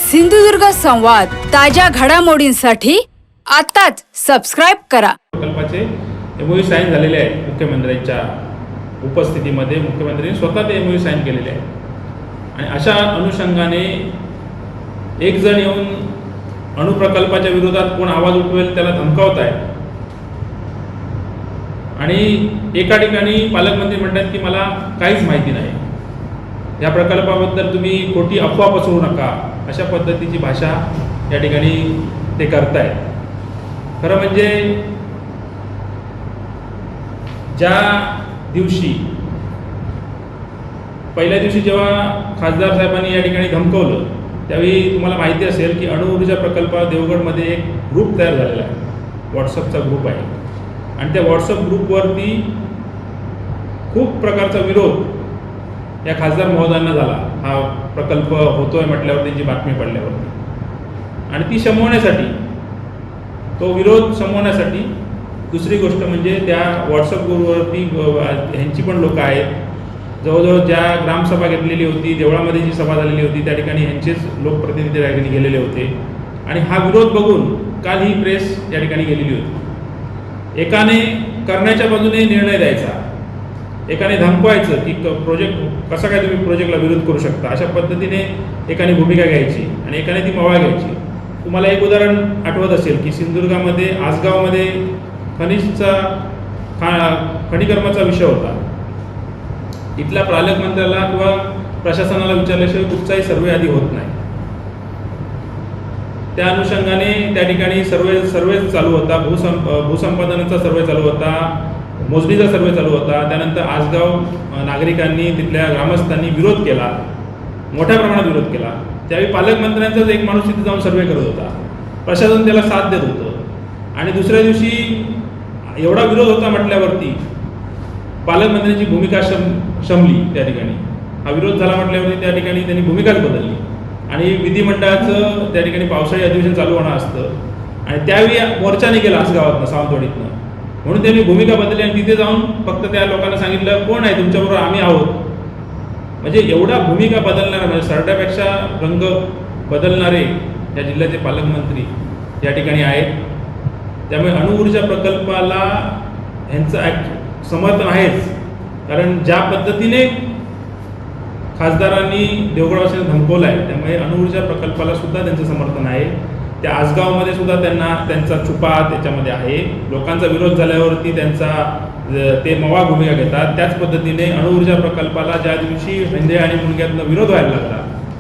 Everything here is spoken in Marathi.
सिंधुदुर्ग संवाद ताज्या घडामोडींसाठी आताच सबस्क्राइब करा। प्रकल्पाचे एमओयू साइन झालेले आहे मुख्यमंत्र्यांच्या उपस्थितीमध्ये मुख्यमंत्र्यांनी स्वतः ते एमओयू साइन केलेले आहे आणि अशा अनुषंगाने एक जण येऊन अणुप्रकल्पाच्या विरोधात कोण आवाज उठवेल त्याला धमकावत आहे आणि एका ठिकाणी पालकमंत्री म्हणतात की मला काहीच माहिती नाही, या प्रकल्पाबद्दल तुम्ही खोटी अफवा पसरवू नका, अशा पद्धतीची भाषा या ठिकाणी ते करतायत। खरं म्हणजे ज्या दिवशी पहिल्या दिवशी जेव्हा खासदार साहेबांनी या ठिकाणी धमकवलं त्यावेळी तुम्हाला माहिती असेल की अणुऊर्जा प्रकल्प देवगडमध्ये एक ग्रुप तयार झालेला आहे, व्हॉट्सअपचा ग्रुप आहे आणि त्या व्हॉट्सअप ग्रुपवरती खूप प्रकारचा विरोध या खासदार महोदयांना झाला। हा प्रकल्प होतोय म्हटल्यावर त्यांची बातमी पडल्यावरती आणि ती शमवण्यासाठी, तो विरोध शमवण्यासाठी दुसरी गोष्ट म्हणजे त्या व्हॉट्सअप ग्रुपवरती ह्यांची पण लोक आहेत, जवळजवळ ज्या ग्रामसभा घेतलेली होती, देवळामध्ये जी सभा झालेली होती त्या ठिकाणी ह्यांचेच लोकप्रतिनिधी त्या ठिकाणी गेलेले होते आणि हा विरोध बघून काल ही प्रेस या ठिकाणी गेलेली होती। एकाने करण्याच्या बाजूने निर्णय द्यायचा, एकाने धमकवायचं की प्रोजेक्ट कसा काय तुम्ही प्रोजेक्टला विरोध करू शकता, अशा पद्धतीने एकाने भूमिका घ्यायची आणि एकाने ती मवा घ्यायची। तुम्हाला एक उदाहरण आठवत असेल की सिंधुदुर्गामध्ये आसगावमध्ये खनिकर्माचा विषय होता। इथल्या पालकमंत्र्याला किंवा प्रशासनाला विचारल्याशिवाय कुठचाही सर्वे आधी होत नाही। त्या अनुषंगाने त्या ठिकाणी सर्वे चालू होता, भूसंपादनाचा सर्वे चालू होता, मोजणीचा सर्वे चालू होता। त्यानंतर आसगाव नागरिकांनी, तिथल्या ग्रामस्थांनी विरोध केला, मोठ्या प्रमाणात विरोध केला। त्यावेळी पालकमंत्र्यांचाच एक माणूस तिथे जाऊन सर्वे करत होता, प्रशासन त्याला साथ देत होतं आणि दुसऱ्या दिवशी एवढा विरोध होता म्हटल्यावरती पालकमंत्र्यांची भूमिका शमली। त्या ठिकाणी हा विरोध झाला म्हटल्यावरती त्या ठिकाणी त्यांनी भूमिकाच बदलली आणि विधिमंडळाचं त्या ठिकाणी पावसाळी अधिवेशन चालू होणं असतं आणि त्यावेळी मोर्चा निघाला आसगावातनं, सावंतवाडीतनं, म्हणून त्यांनी भूमिका बदलली आणि तिथे जाऊन फक्त त्या लोकांना सांगितलं कोण आहे तुमच्याबरोबर, आम्ही आहोत। म्हणजे एवढा भूमिका बदलणारा, म्हणजे सरड्यापेक्षा रंग बदलणारे या जिल्ह्याचे पालकमंत्री या ठिकाणी आहेत। त्यामुळे अणुऊर्जा प्रकल्पाला ह्यांचं समर्थन आहेच, कारण ज्या पद्धतीने खासदारांनी देवगडवासियांना धमकवलं आहे त्यामुळे अणुऊर्जा प्रकल्पाला सुद्धा त्यांचं समर्थन आहे। त्या आसगावमध्ये सुद्धा त्यांचा छुपा त्याच्यामध्ये आहे। लोकांचा विरोध झाल्यावरती ते मवा भूमिका घेतात। त्याच पद्धतीने अणुऊर्जा प्रकल्पाला ज्या दिवशी हिंदे आणि मुलग्यातनं विरोध व्हायला लागला